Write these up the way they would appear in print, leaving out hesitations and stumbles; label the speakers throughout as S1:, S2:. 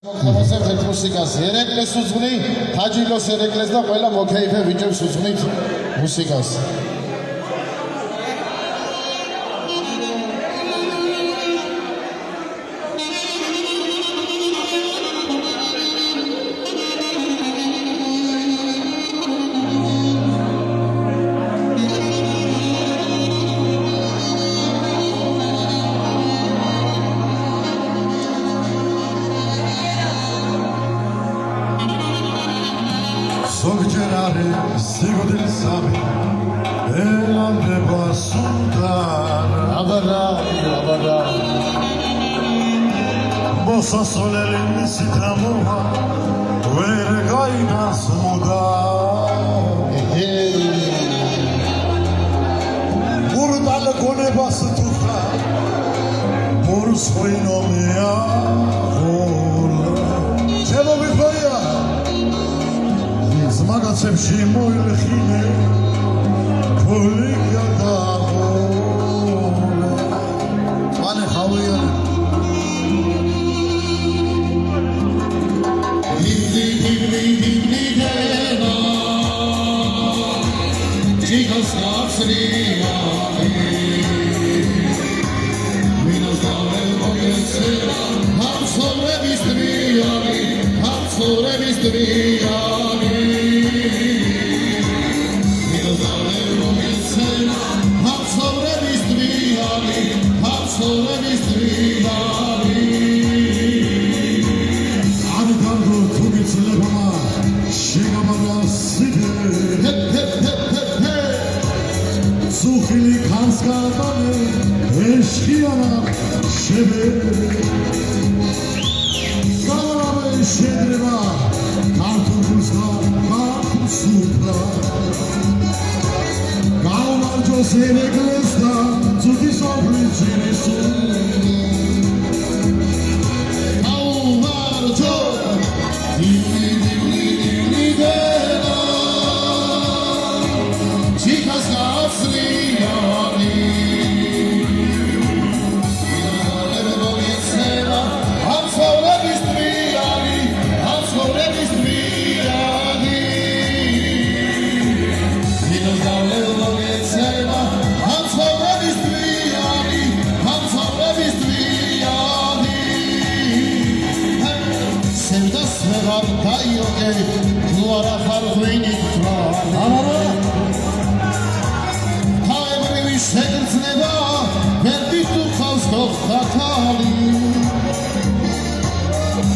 S1: მოხმოსებ ერთ მუსიკას ერეკლეს უძღვნი, თაჯილოს ერეკლეს და ყველა მოკეიფე ბიჭებს უძღვნით მუსიკას.
S2: Soggerare sigurilsami elande basundara
S1: Abara
S2: Bossa solelin sitamuha vergainas muda Buradan kone basıtuha Borus oynomaya Çelo bir koya Magacებში მოილხინე ფული გადაყოლე მანე ხავიანი დიბლი დენა ჯიქოს ნაცრია მინოსდავენ მოგეცელა ჰამსორების ტრიალი Zuhili kanskadane eşkiyana şebe Salabe şedreba kartuzda kartuzda Gaumarco sereglesta zuti sobricini su Gaumarco dibli dena Chicas gafsliani Tu ara farvini Amara Taimri vişegrzneva Verdi tu kavskov khatali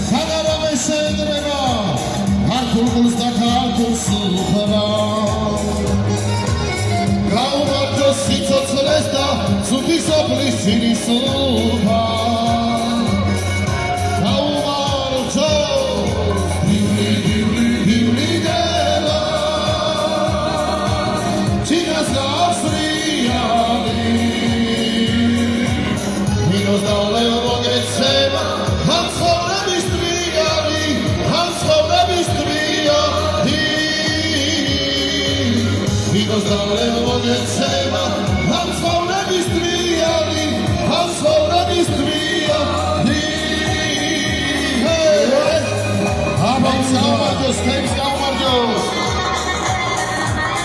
S2: Kagara vişegrzneva Kartul kulsta kartul supara Gaumarco sicoclesta Zuti soplis cini supa
S1: Gaumarcos,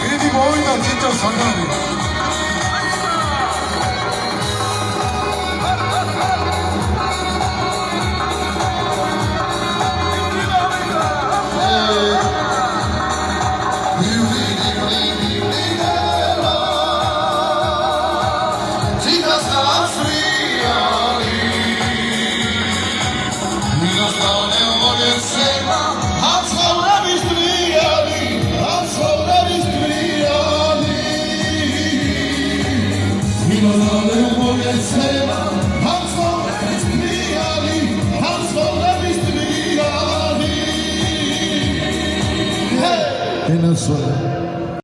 S2: Idi moina cicca sagari